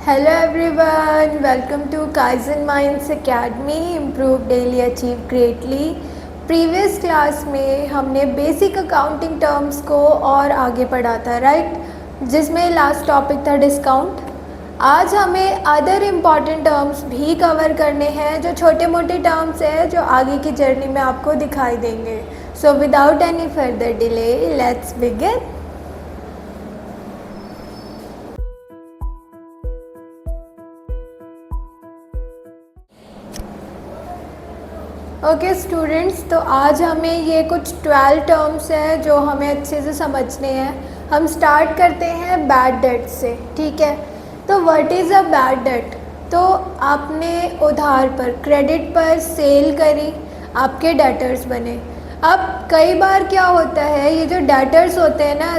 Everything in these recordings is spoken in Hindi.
Hello everyone, welcome to Kaizen Minds Academy, Improve Daily, Achieve Greatly। Previous class में हमने बेसिक अकाउंटिंग टर्म्स को और आगे पढ़ा था, राइट, जिसमें लास्ट टॉपिक था डिस्काउंट। आज हमें अदर इम्पॉर्टेंट टर्म्स भी कवर करने हैं, जो छोटे मोटे टर्म्स हैं जो आगे की जर्नी में आपको दिखाई देंगे। So without any further delay let's begin. Okay students, तो आज हमें ये कुछ 12 टर्म्स हैं जो हमें अच्छे से समझने हैं। हम स्टार्ट करते हैं बैड डेट से, ठीक है। तो what is a bad debt? तो आपने उधार पर, क्रेडिट पर सेल करी, आपके डेटर्स बने। अब कई बार क्या होता है, ये जो डेटर्स होते हैं ना,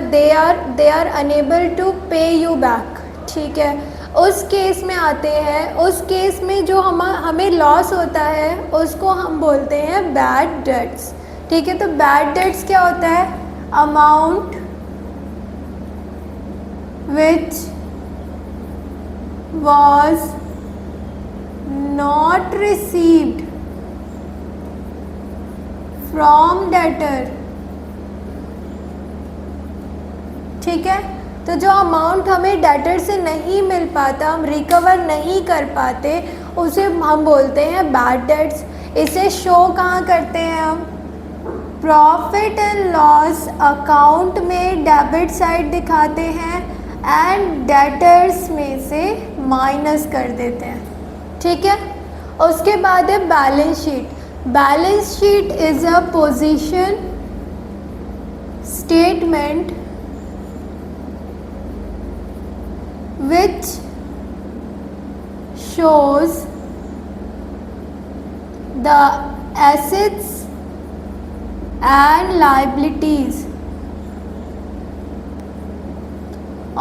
दे आर अनेबल टू पे यू बैक, ठीक है। उस केस में आते हैं, उस केस में जो हमें लॉस होता है उसको हम बोलते हैं बैड डेट्स, ठीक है। तो बैड डेट्स क्या होता है? Amount which was not received from debtor, ठीक है। तो जो अमाउंट हमें डेटर से नहीं मिल पाता, हम रिकवर नहीं कर पाते, उसे हम बोलते हैं बैड डेट्स। इसे शो कहाँ करते हैं हम? प्रॉफिट एंड लॉस अकाउंट में डेबिट साइड दिखाते हैं एंड डेटर्स में से माइनस कर देते हैं, ठीक है। उसके बाद है balance sheet. Balance sheet is a position statement which shows the assets and liabilities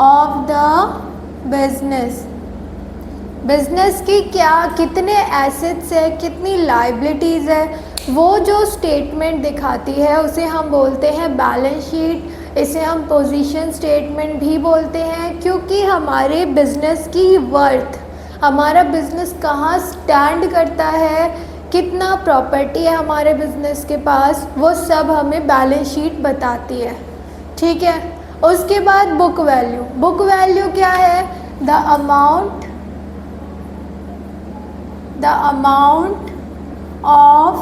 of the business। Business की कितने एसेट्स है, कितनी लाइबिलिटीज़ है, वो जो स्टेटमेंट दिखाती है उसे हम बोलते हैं बैलेंस शीट। इसे हम पोजीशन स्टेटमेंट भी बोलते हैं, क्योंकि हमारे बिज़नेस की वर्थ, हमारा बिज़नेस कहाँ स्टैंड करता है, कितना प्रॉपर्टी है हमारे बिज़नेस के पास, वो सब हमें बैलेंस शीट बताती है, ठीक है। उसके बाद बुक वैल्यू। बुक वैल्यू क्या है? The amount of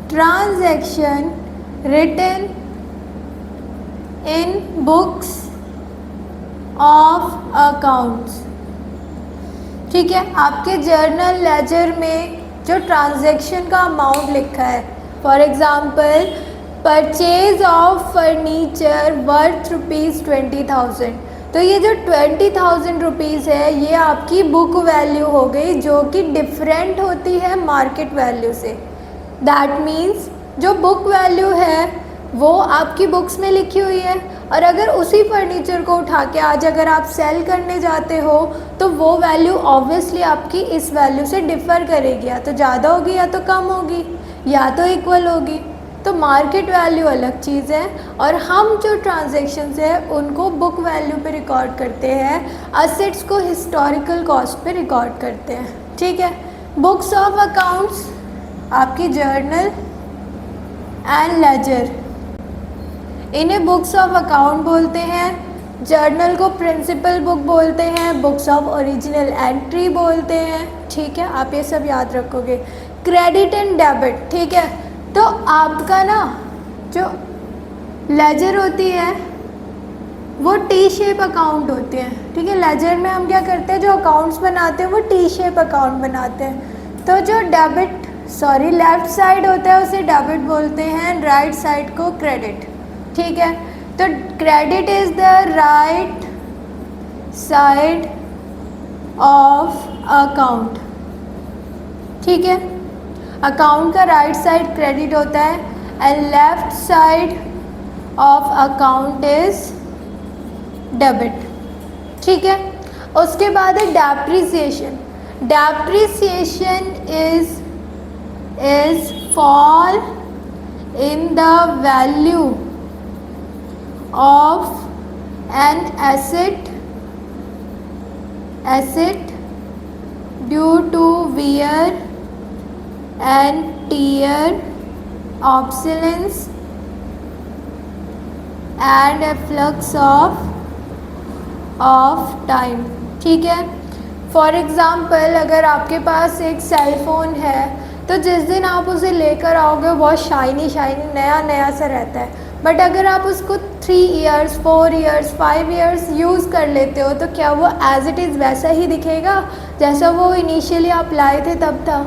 transaction written in books of accounts, ठीक है। आपके जर्नल लेजर में जो ट्रांजैक्शन का अमाउंट लिखा है, for example purchase of furniture worth ₹20,000, तो ये जो 20,000 रुपीज़ है ये आपकी बुक वैल्यू हो गई, जो कि डिफरेंट होती है मार्केट वैल्यू से। दैट मीन्स जो बुक वैल्यू है वो आपकी बुक्स में लिखी हुई है, और अगर उसी फर्नीचर को उठा के आज अगर आप सेल करने जाते हो तो वो वैल्यू ऑब्वियसली आपकी इस वैल्यू से डिफ़र करेगी, या तो ज़्यादा होगी या तो कम होगी या तो इक्वल होगी। तो मार्केट वैल्यू अलग चीज़ है, और हम जो ट्रांजैक्शंस है उनको बुक वैल्यू पे रिकॉर्ड करते हैं, असेट्स को हिस्टोरिकल कॉस्ट पे रिकॉर्ड करते हैं, ठीक है। बुक्स ऑफ अकाउंट्स आपकी जर्नल एंड लेजर, इन्हें बुक्स ऑफ अकाउंट बोलते हैं। जर्नल को प्रिंसिपल बुक बोलते हैं, बुक्स ऑफ ओरिजिनल एंट्री बोलते हैं, ठीक है। आप ये सब याद रखोगे। क्रेडिट एंड डेबिट, ठीक है। तो आपका ना जो लेजर होती है वो टी शेप अकाउंट होते हैं, ठीक है। लेजर में हम क्या करते हैं, जो अकाउंट्स बनाते हैं वो टी शेप अकाउंट बनाते हैं। तो जो लेफ़्ट साइड होता है उसे डेबिट बोलते हैं, राइट साइड को क्रेडिट, ठीक है। तो credit is the right side of account, ठीक है। अकाउंट का राइट साइड क्रेडिट होता है and left side of account is debit, ठीक है। उसके बाद है depreciation. Depreciation is fall in the value of an asset due to wear and tear, obsolescence and efflux of time. ठीक है। फॉर एग्ज़ाम्पल अगर आपके पास एक सेल फ़ोन है तो जिस दिन आप उसे लेकर आओगे बहुत शाइनी नया नया सा रहता है, बट अगर आप उसको 3 इयर्स 4 इयर्स 5 इयर्स यूज़ कर लेते हो तो क्या वो एज़ इट इज़ वैसा ही दिखेगा जैसा वो इनिशियली आप लाए थे तब था?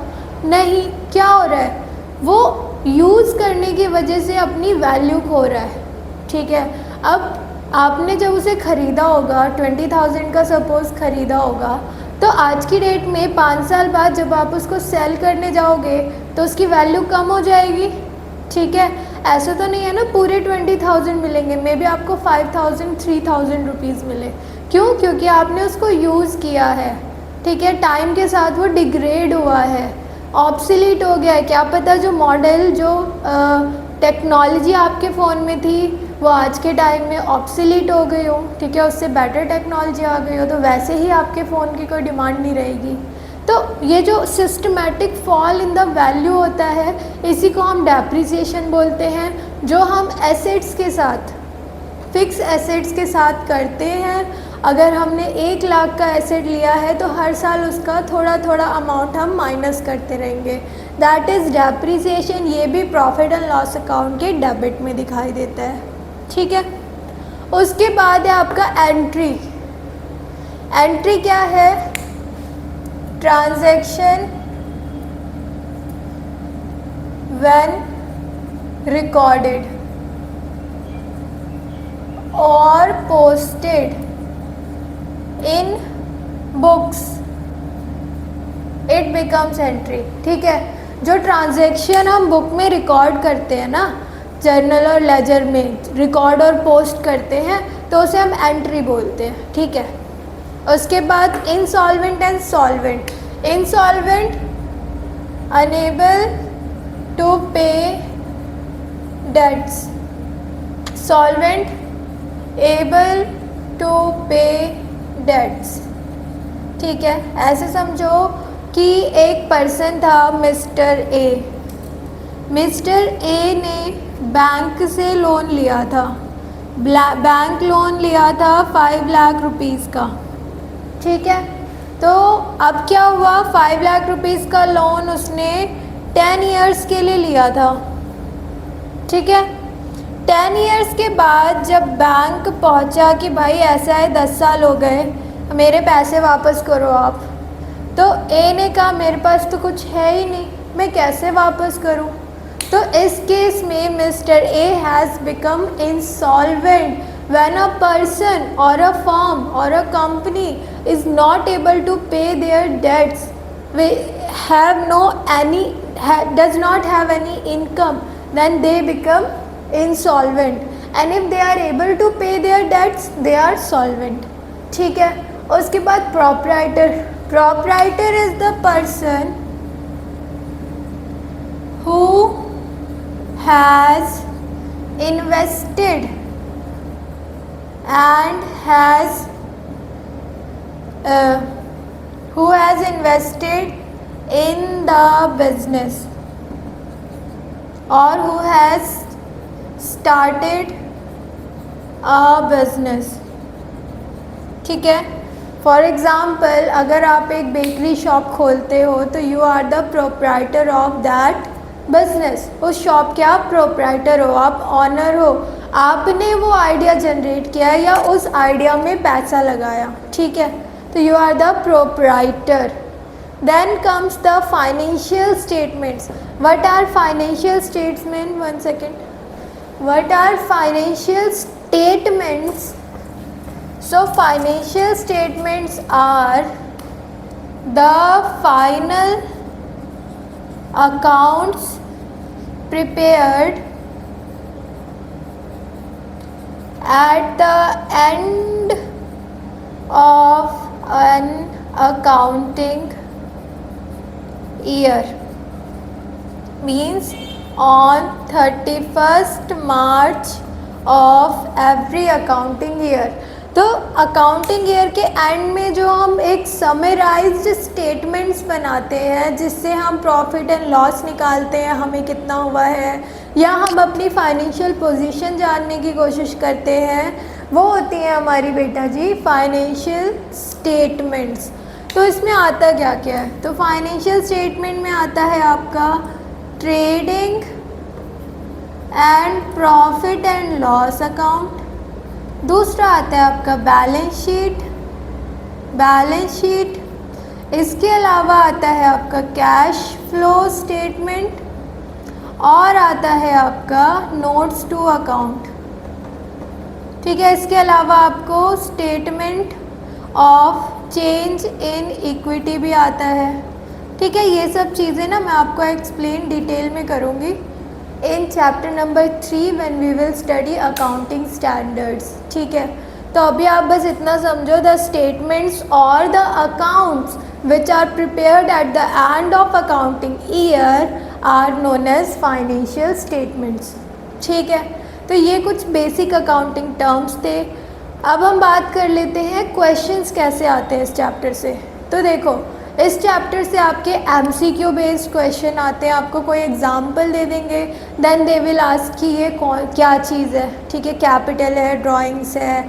नहीं। क्या हो रहा है, वो यूज़ करने की वजह से अपनी वैल्यू खो रहा है। ठीक है। अब आपने जब उसे ख़रीदा होगा 20,000 का सपोज़ ख़रीदा होगा, तो आज की डेट में 5 साल बाद जब आप उसको सेल करने जाओगे तो उसकी वैल्यू कम हो जाएगी। ठीक है। ऐसा तो नहीं है ना पूरे 20,000 मिलेंगे, मे बी आपको 5,000 3,000 रुपीज़ मिले। क्यों? क्योंकि आपने उसको यूज़ किया है। ठीक है। टाइम के साथ वो डिग्रेड हुआ है, ऑब्सोलीट हो गया है। क्या पता जो मॉडल जो टेक्नोलॉजी आपके फ़ोन में थी वो आज के टाइम में ऑब्सोलीट हो गई हो। ठीक है। उससे बेटर टेक्नोलॉजी आ गई हो तो वैसे ही आपके फ़ोन की कोई डिमांड नहीं रहेगी। तो ये जो systematic fall in the value होता है इसी को हम डेप्रिसिएशन बोलते हैं, जो हम एसेट्स के साथ फिक्स एसेट्स के साथ करते हैं। अगर हमने 1 लाख का एसेट लिया है तो हर साल उसका थोड़ा थोड़ा अमाउंट हम माइनस करते रहेंगे, दैट इज़ डेप्रिसिएशन। ये भी प्रॉफिट एंड लॉस अकाउंट के डेबिट में दिखाई देता है। ठीक है। उसके बाद है आपका एंट्री। एंट्री क्या है? ट्रांजैक्शन व्हेन रिकॉर्डेड और posted in books it becomes entry. ठीक है। जो ट्रांजैक्शन हम बुक में रिकॉर्ड करते हैं ना, जर्नल और लेजर में रिकॉर्ड और पोस्ट करते हैं तो उसे हम एंट्री बोलते हैं। ठीक है। उसके बाद insolvent and solvent. Insolvent unable to pay debts, solvent able to pay debts. ठीक है। ऐसे समझो कि एक पर्सन था मिस्टर ए। मिस्टर ए ने बैंक से लोन लिया था, बैंक लोन लिया था 5 लाख रुपीज़ का। ठीक है। तो अब क्या हुआ, 5 लाख रुपीज़ का लोन उसने 10 इयर्स के लिए लिया था। ठीक है। 10 इयर्स के बाद जब बैंक पहुंचा कि भाई ऐसा है 10 साल हो गए मेरे पैसे वापस करो आप, तो ए ने कहा मेरे पास तो कुछ है ही नहीं, मैं कैसे वापस करूं? तो इस केस में mister A has become insolvent when a person or a firm or a company is not able to pay their debts, does not have any income, then they become insolvent, and if they are able to pay their debts they are solvent. ठीक है। उसके बाद proprietor is the person who has invested and who has invested in the business or who has started a business. ठीक है। फॉर एग्ज़ाम्पल अगर आप एक बेकरी शॉप खोलते हो तो you are the proprietor of that business. उस शॉप के आप प्रोप्राइटर हो, आप ऑनर हो, आपने वो आइडिया जनरेट किया या उस आइडिया में पैसा लगाया। ठीक है। तो you are the proprietor. Then comes the financial statements. What are financial statement? 1 second. What are financial statements? So financial statements are the final accounts prepared at the end of an accounting year, means on 31st March of every accounting year. तो अकाउंटिंग ईयर के एंड में जो हम एक समराइज्ड स्टेटमेंट्स बनाते हैं जिससे हम प्रॉफिट एंड लॉस निकालते हैं, हमें कितना हुआ है, या हम अपनी फाइनेंशियल पोजीशन जानने की कोशिश करते हैं, वो होती है हमारी बेटा जी फाइनेंशियल स्टेटमेंट्स। तो इसमें आता क्या क्या है? तो फाइनेंशियल स्टेटमेंट में आता है आपका trading and profit and loss account. दूसरा आता है आपका बैलेंस शीट। इसके अलावा आता है आपका कैश फ्लो स्टेटमेंट और आता है आपका नोट्स टू अकाउंट। ठीक है, इसके अलावा आपको statement of change in equity भी आता है। ठीक है, ये सब चीज़ें ना मैं आपको एक्सप्लेन डिटेल में करूँगी in chapter number 3 when we will study accounting standards. ठीक है, तो अभी आप बस इतना समझो, द स्टेटमेंट्स और the accounts which are prepared at the end of accounting year are known as financial statements. ठीक है, तो ये कुछ बेसिक अकाउंटिंग टर्म्स थे। अब हम बात कर लेते हैं क्वेश्चंस कैसे आते हैं इस चैप्टर से। तो देखो, इस चैप्टर से आपके MCQ बेस्ड क्वेश्चन आते हैं, आपको कोई एग्जाम्पल दे देंगे, देन दे विल आस्क कि ये क्या चीज़ है। ठीक है, कैपिटल है, ड्राइंग्स है,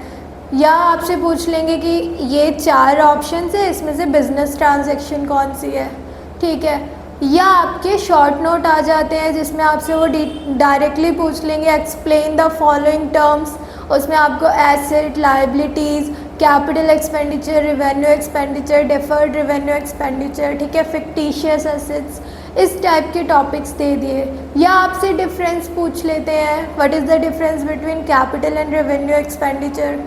या आपसे पूछ लेंगे कि ये 4 ऑप्शंस है, इसमें से बिजनेस ट्रांजैक्शन कौन सी है। ठीक है, या आपके शॉर्ट नोट आ जाते हैं जिसमें आपसे वो डायरेक्टली पूछ लेंगे एक्सप्लेन द फॉलोइंग टर्म्स। उसमें आपको asset, liabilities, capital expenditure, revenue expenditure, deferred revenue expenditure, ठीक है, फिक्टिशियस एसेट्स, इस टाइप के टॉपिक्स दे दिए। या आपसे डिफरेंस पूछ लेते हैं, what is the difference between capital and revenue expenditure.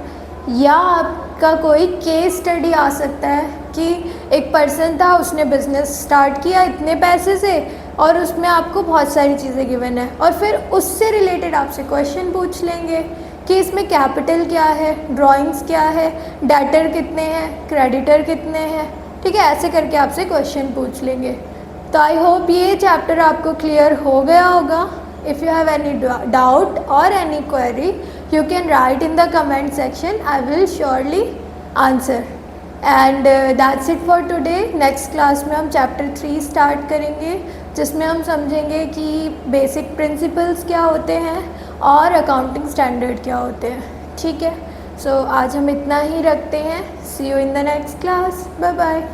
या आपका कोई केस स्टडी आ सकता है कि एक पर्सन था, उसने बिजनेस स्टार्ट किया इतने पैसे से और उसमें आपको बहुत सारी चीज़ें गिवन है, और फिर उससे रिलेटेड आपसे क्वेश्चन पूछ लेंगे कि इसमें कैपिटल क्या है, ड्राइंग्स क्या है, डेटर कितने हैं, क्रेडिटर कितने हैं। ठीक है, ऐसे करके आपसे क्वेश्चन पूछ लेंगे। तो आई होप ये चैप्टर आपको क्लियर हो गया होगा। If you have any doubt और any query you can write in the comment section, I will surely answer. And that's it for today. Next class में हम चैप्टर 3 स्टार्ट करेंगे जिसमें हम समझेंगे कि बेसिक प्रिंसिपल्स क्या होते हैं और अकाउंटिंग स्टैंडर्ड क्या होते हैं। ठीक है, सो आज हम इतना ही रखते हैं। See you in the next class, bye bye.